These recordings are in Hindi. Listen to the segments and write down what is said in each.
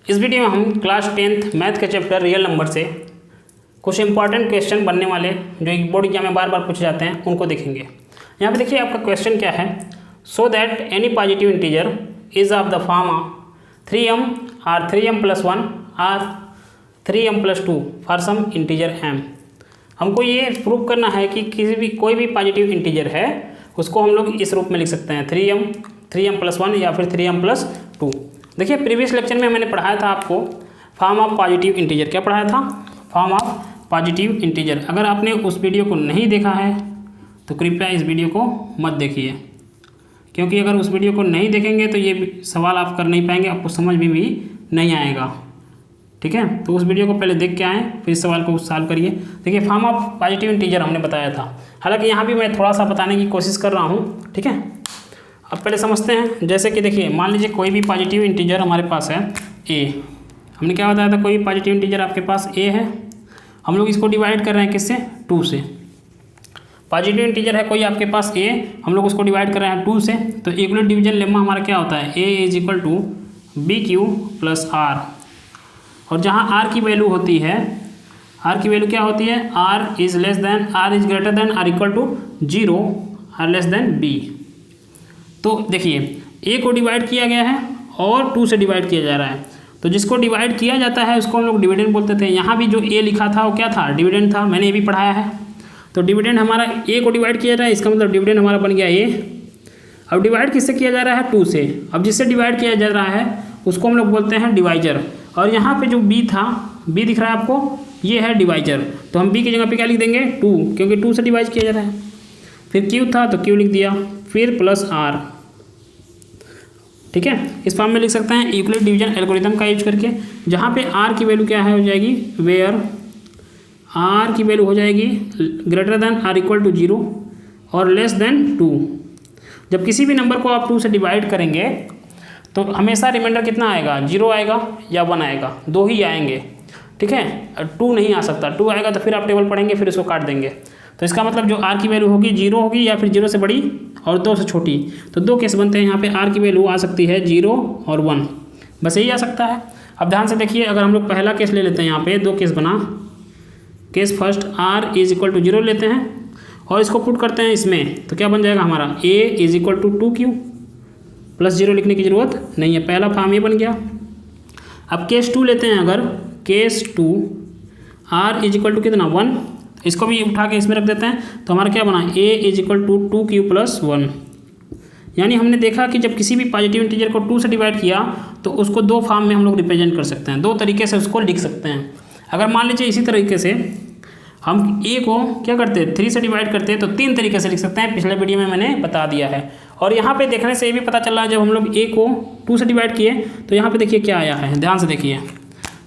इस वीडियो में हम क्लास 10th मैथ के चैप्टर रियल नंबर से कुछ इंपॉर्टेंट क्वेश्चन बनने वाले जो एक बोर्ड एग्जाम में बार बार पूछे जाते हैं उनको देखेंगे। यहाँ पे देखिए आपका क्वेश्चन क्या है। So that any positive integer is of the form of 3m और 3m+1 और 3m+2 for some integer m। हमको ये प्रूव करना है कि कोई भी पॉजिटिव इंटीजर है उसको हम लोग इस रूप में लिख सकते हैं 3m+1 या फिर 3m+2। देखिए प्रीवियस लेक्चर में मैंने पढ़ाया था आपको फॉर्म ऑफ पॉजिटिव इंटीजर। क्या पढ़ाया था? Form of positive integer. अगर आपने उस वीडियो को नहीं देखा है तो कृपया इस वीडियो को मत देखिए, क्योंकि अगर उस वीडियो को नहीं देखेंगे तो ये सवाल आप कर नहीं पाएंगे, आपको समझ में भी नहीं आएगा। ठीक है, तो उस वीडियो को पहले देख के आएँ फिर इस सवाल को सॉल्व करिए। देखिए फॉर्म ऑफ पॉजिटिव इंटीजर हमने बताया था, हालांकि यहाँ भी मैं थोड़ा सा बताने की कोशिश कर रहा हूँ। ठीक है, अब पहले समझते हैं। जैसे कि देखिए मान लीजिए कोई भी पॉजिटिव इंटीजर हमारे पास है a। हमने क्या बताया था, कोई भी पॉजिटिव इंटीजर आपके पास a है। हम लोग इसको डिवाइड कर रहे हैं किससे? 2 से। पॉजिटिव इंटीजर है कोई आपके पास a, हम लोग उसको डिवाइड कर रहे हैं 2 से। तो इक्वल डिवीजन लेम्मा हमारा क्या होता है? a = bq + r। और जहाँ r की वैल्यू होती है, r की वैल्यू क्या होती है? r is greater than r = 0 और लेस देन b। तो देखिए a को डिवाइड किया गया है और 2 से डिवाइड किया जा रहा है, तो जिसको डिवाइड किया जाता है उसको हम लोग डिविडेंड बोलते थे। यहाँ भी जो a लिखा था वो क्या था? डिविडेंड था, मैंने ये भी पढ़ाया है। तो डिविडेंड हमारा a को डिवाइड किया जा रहा है, इसका मतलब डिविडेंड हमारा बन गया a। अब डिवाइड किससे किया जा रहा है? 2 से। अब जिससे डिवाइड किया जा रहा है उसको हम लोग बोलते हैं डिवाइजर। और यहाँ पे जो b था, b दिख रहा है आपको, ये है डिवाइजर। तो हम b की जगह पे क्या लिख देंगे? 2, क्योंकि 2 से डिवाइड किया जा रहा है। फिर q था तो q लिख दिया, फिर +r। ठीक है, इस फॉर्म में लिख सकते हैं यूक्लिड डिवीजन एल्गोरिथम का यूज करके, जहाँ पे r की वैल्यू क्या है हो जाएगी? वेयर r की वैल्यू हो जाएगी ग्रेटर देन r = 0 और लेस देन 2। जब किसी भी नंबर को आप 2 से डिवाइड करेंगे तो हमेशा रिमाइंडर कितना आएगा? 0 आएगा या 1 आएगा, 2 ही आएंगे। ठीक है, 2 नहीं आ सकता। 2 आएगा तो फिर आप टेबल पढ़ेंगे, फिर इसको काट देंगे। तो इसका मतलब जो r की वैल्यू होगी 0 होगी या फिर 0 से बड़ी और 2 से छोटी। तो 2 केस बनते हैं यहाँ पे, r की वैल्यू आ सकती है 0 और 1, बस यही आ सकता है। अब ध्यान से देखिए, अगर हम लोग पहला केस ले लेते हैं, यहाँ पे 2 केस बना। केस फर्स्ट r = 0 लेते हैं और इसको पुट करते हैं इसमें, तो क्या बन जाएगा हमारा? a = 2q +0 लिखने की ज़रूरत नहीं है, पहला फॉर्म ये बन गया। अब केस 2 लेते हैं, अगर केस 2 r = कितना? 1, इसको भी उठा के इसमें रख देते हैं, तो हमारा क्या बना? a = 2q + 1। यानी हमने देखा कि जब किसी भी पॉजिटिव इंटीजर को 2 से डिवाइड किया तो उसको 2 फॉर्म में हम लोग रिप्रेजेंट कर सकते हैं, 2 तरीके से उसको लिख सकते हैं। अगर मान लीजिए इसी तरीके से हम a को क्या करते हैं? 3 से डिवाइड करते हैं, तो 3 तरीके से लिख सकते हैं। पिछले वीडियो में मैंने बता दिया है। और यहाँ पे देखने से ये भी पता चल रहा है, जब हम लोग a को 2 से डिवाइड किए तो यहाँ पे देखिए क्या आया है, ध्यान से देखिए।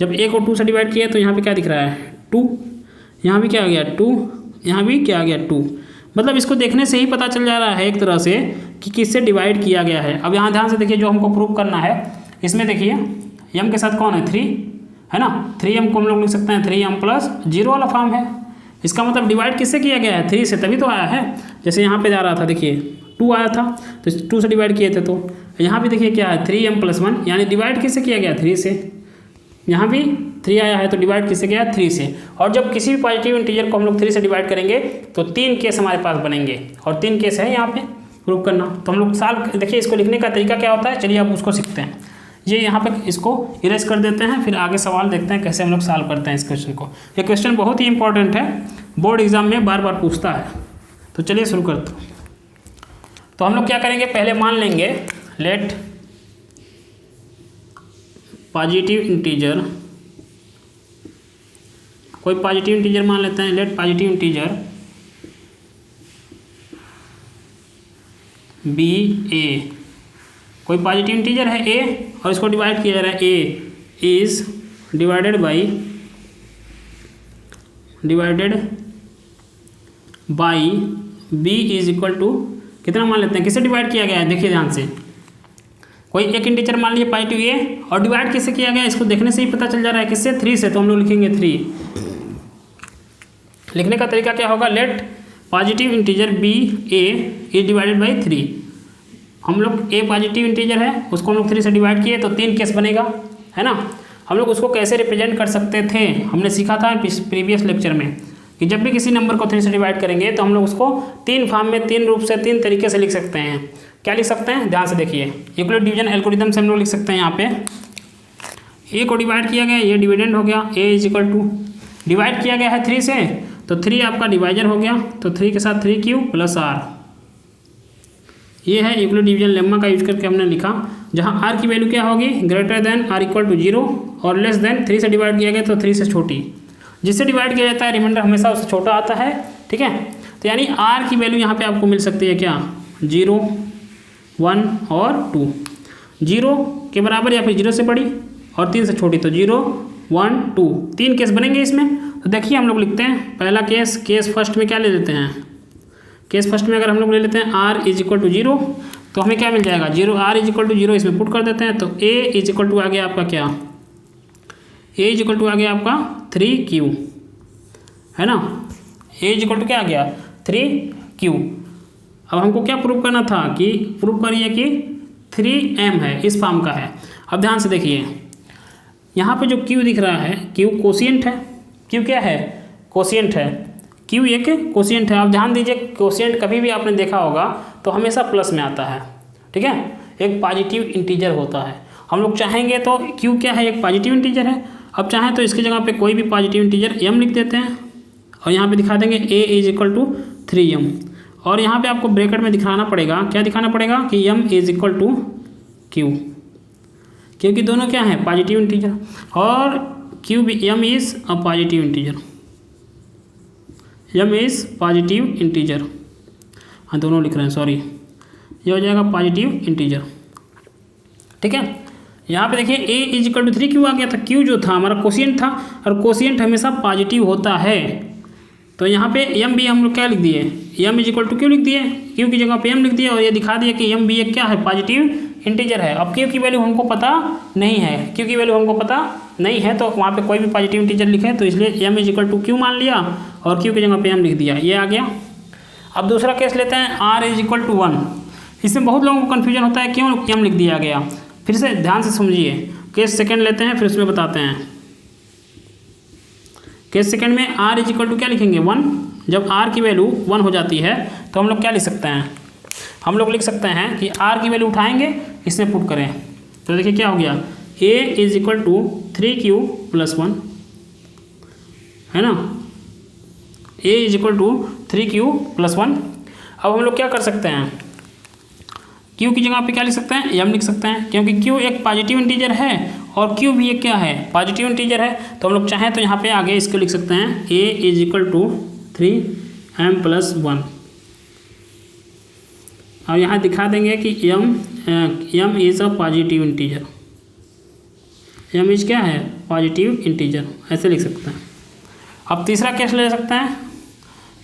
जब a को 2 से डिवाइड किए तो यहाँ पे क्या दिख रहा है? 2। यहाँ भी क्या आ गया? 2। यहाँ भी क्या आ गया? 2। मतलब इसको देखने से ही पता चल जा रहा है एक तरह से कि किससे डिवाइड किया गया है। अब यहाँ ध्यान से देखिए, जो हमको प्रूव करना है इसमें देखिए m के साथ कौन है? 3 है ना। 3m को हम लोग लिख सकते हैं 3m+0 वाला फॉर्म है। इसका मतलब डिवाइड किससे किया गया है? 3 से, तभी तो आया है। जैसे यहाँ पे जा रहा था देखिए 2 आया था तो 2 से डिवाइड किए थे, तो यहाँ भी देखिए क्या है? 3m+1, यानी डिवाइड किससे किया गया? 3 से। यहाँ भी 3 आया है तो डिवाइड किससे गया? 3 से। और जब किसी भी पॉजिटिव इंटीजर को हम लोग 3 से डिवाइड करेंगे तो 3 केस हमारे पास बनेंगे, और 3 केस है यहाँ पे प्रूव करना। तो हम लोग सॉल्व, देखिए इसको लिखने का तरीका क्या होता है, चलिए अब उसको सीखते हैं। ये यहाँ पे इसको इरेज कर देते हैं, फिर आगे सवाल देखते हैं कैसे हम लोग सॉल्व करते हैं इस क्वेश्चन को। ये क्वेश्चन बहुत ही इंपॉर्टेंट है, बोर्ड एग्जाम में बार बार पूछता है। तो चलिए शुरू करते हैं। तो हम लोग क्या करेंगे, पहले मान लेंगे लेट पॉजिटिव इंटीजर, कोई पॉजिटिव इंटीजर मान लेते हैं। Let positive integer be a, कोई पॉजिटिव इंटीजर है a और इसको डिवाइड किया जा रहा है। a is divided by b = कितना मान लेते हैं? किससे डिवाइड किया गया है? देखिए ध्यान से, कोई एक इंटीजर मान लीजिए पॉजिटिव a और डिवाइड किससे किया गया है? इसको देखने से ही पता चल जा रहा है, किससे? 3 से। तो हम लोग लिखेंगे 3। लिखने का तरीका क्या होगा? Let positive integer b a is divided by 3। हम लोग a पॉजिटिव इंटीजर है, उसको हम लोग 3 से डिवाइड किए तो 3 केस बनेगा, है ना। हम लोग उसको कैसे रिप्रेजेंट कर सकते थे, हमने सीखा था प्रीवियस लेक्चर में कि जब भी किसी नंबर को 3 से डिवाइड करेंगे तो हम लोग उसको 3 फॉर्म में 3 रूप से 3 तरीके से लिख सकते हैं। क्या लिख सकते हैं, ध्यान से देखिए। यूक्लिड डिवीजन एल्गोरिथम से हम लोग लिख सकते हैं, यहाँ पे ए को डिवाइड किया गया, ये डिविडेंड हो गया, ए इज इक्वल टू डिवाइड किया गया है 3 से, तो 3 आपका डिवाइजर हो गया, तो 3 के साथ 3q प्लस r। ये है यूक्लिड डिवीजन लेम्मा का यूज करके हमने लिखा, जहाँ r की वैल्यू क्या होगी, greater than r equal to 0 और लेस देन 3 से डिवाइड किया गया तो 3 से छोटी। जिससे डिवाइड किया जाता है रिमाइंडर हमेशा उससे छोटा आता है, ठीक है। तो यानी r की वैल्यू यहाँ पे आपको मिल सकती है क्या, 0, 1 और 2। 0 के बराबर या फिर 0 से बड़ी और 3 से छोटी, तो 0, 1, 2 3 केस बनेंगे इसमें। तो देखिए हम लोग लिखते हैं पहला केस फर्स्ट में क्या ले लेते हैं, केस फर्स्ट में अगर हम लोग ले लेते हैं r इज इक्वल टू 0 तो हमें क्या मिल जाएगा, 0 r इज इक्वल टू 0 इसमें पुट कर देते हैं, तो a इज इक्वल टू आ गया आपका क्या, a इज इक्वल टू आ गया आपका 3q, है ना। a इज इक्वल टू क्या आ गया, 3q। अब हमको क्या प्रूव करना था कि प्रूव करिए कि 3m है, इस फॉर्म का है। अब ध्यान से देखिए यहाँ पे जो q दिख रहा है, q कोशिएंट है, q क्या है, कोशिएंट है, q एक कोशिएंट है। अब ध्यान दीजिए कोशिएंट कभी भी आपने देखा होगा तो हमेशा प्लस में आता है, ठीक है, एक पॉजिटिव इंटीजर होता है। हम लोग चाहेंगे तो q क्या है, एक पॉजिटिव इंटीजर है। अब चाहें तो इसकी जगह पे कोई भी पॉजिटिव इंटीजर m लिख देते हैं और यहाँ पे दिखा देंगे a is equal to 3m, और यहाँ पे आपको ब्रैकेट में दिखाना पड़ेगा, क्या दिखाना पड़ेगा कि m is equal to q, क्योंकि दोनों क्या है, पॉजिटिव इंटीजर, और q भी m is a positive integer, m is positive integer, हाँ दोनों लिख रहे हैं, सॉरी, ये हो जाएगा पॉजिटिव इंटीजर, ठीक है। यहाँ पे देखिए a is equal to 3q आ गया था, q जो था हमारा कोशिएंट था और कोशिएंट हमेशा पॉजिटिव होता है। तो यहाँ पे m भी हम लोग क्या लिख दिए, m is equal to q लिख दिए, q की जगह पे m लिख दिए और ये दिखा दिए कि m भी एक क्या है, पॉजिटिव इंटीजर है। अब q की वैल्यू हमको पता नहीं है, q की वैल्यू हमको पता नहीं है तो वहाँ पे कोई भी पॉजिटिव इंटीजर लिखे, तो इसलिए m is equal to q मान लिया और q की जगह पे m लिख दिया, ये आ गया। अब दूसरा केस लेते हैं, r इज इक्वल टू 1। इसमें बहुत लोगों को कन्फ्यूजन होता है क्यों m लिख दिया गया, फिर से ध्यान से समझिए। केस सेकंड लेते हैं फिर उसमें बताते हैं। केस सेकंड में r इज इक्वल टू क्या लिखेंगे, 1। जब r की वैल्यू 1 हो जाती है तो हम लोग क्या लिख सकते हैं, हम लोग लिख सकते हैं कि r की वैल्यू उठाएंगे, इसमें पुट करें, तो देखिए क्या हो गया, a is equal to 3q plus 1, है ना, a is equal to 3q plus 1। अब हम लोग क्या कर सकते हैं, q की जगह पे क्या लिख सकते हैं, m लिख सकते हैं, क्योंकि q एक पॉजिटिव इंटीजर है और q भी एक क्या है, पॉजिटिव इंटीजर है। तो हम लोग चाहें तो यहाँ पे आगे इसको लिख सकते हैं, a is equal to 3m plus 1, और यहाँ दिखा देंगे कि m is a positive integer, m is क्या है, पॉजिटिव इंटीजर, ऐसे लिख सकते हैं। अब तीसरा केस ले सकते हैं,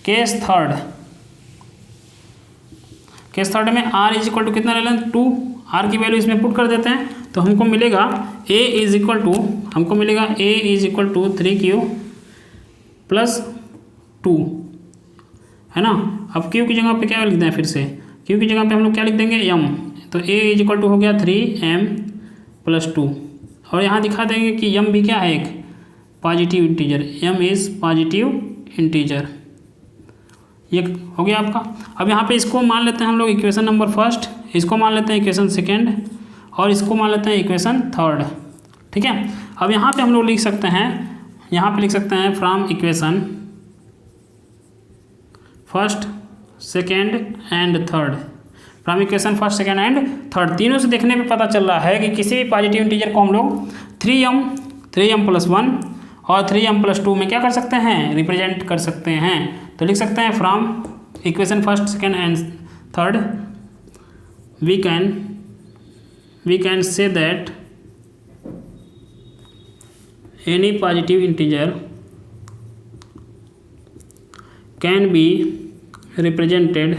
केस थर्ड। केस थर्ड में r इज इक्वल टू कितना ले लें, 2। r की वैल्यू इसमें पुट कर देते हैं तो हमको मिलेगा a इज इक्वल टू, हमको मिलेगा a is equal to 3q plus 2, है ना। अब q की जगह पे क्या लिख दें, फिर से q की जगह पे हम लोग क्या लिख देंगे, m, तो a इज इक्वल टू हो गया 3m प्लस 2, और यहाँ दिखा देंगे कि m भी क्या है, एक positive integer, m is positive integer, ये हो गया आपका। अब यहाँ पे इसको मान लेते हैं हम लोग इक्वेशन नंबर फर्स्ट, इसको मान लेते हैं इक्वेशन सेकेंड और इसको मान लेते हैं इक्वेशन थर्ड, ठीक है। अब यहाँ पे हम लोग लिख सकते हैं, यहाँ पे लिख सकते हैं from equation first second and third, from equation first second and third, तीनों से देखने पे पता चल रहा है कि किसी भी पॉजिटिव इंटीजर को हम लोग 3m प्लस 1 और 3m प्लस 2 में क्या कर सकते हैं, रिप्रेजेंट कर सकते हैं। तो लिख सकते हैं from equation first second and third we can say that any positive integer can be represented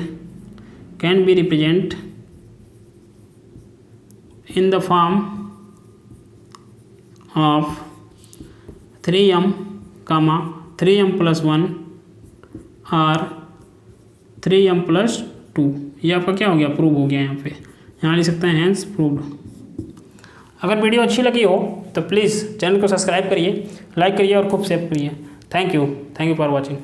in the form of 3m, 3m plus 1 और 3m plus 2। ये आपका क्या हो गया, प्रूव हो गया। यहाँ पे यहाँ लिख सकते हैं हैंस प्रूव्ड। अगर वीडियो अच्छी लगी हो तो प्लीज़ चैनल को सब्सक्राइब करिए, लाइक करिए और खूब शेयर करिए। Thank you for watching.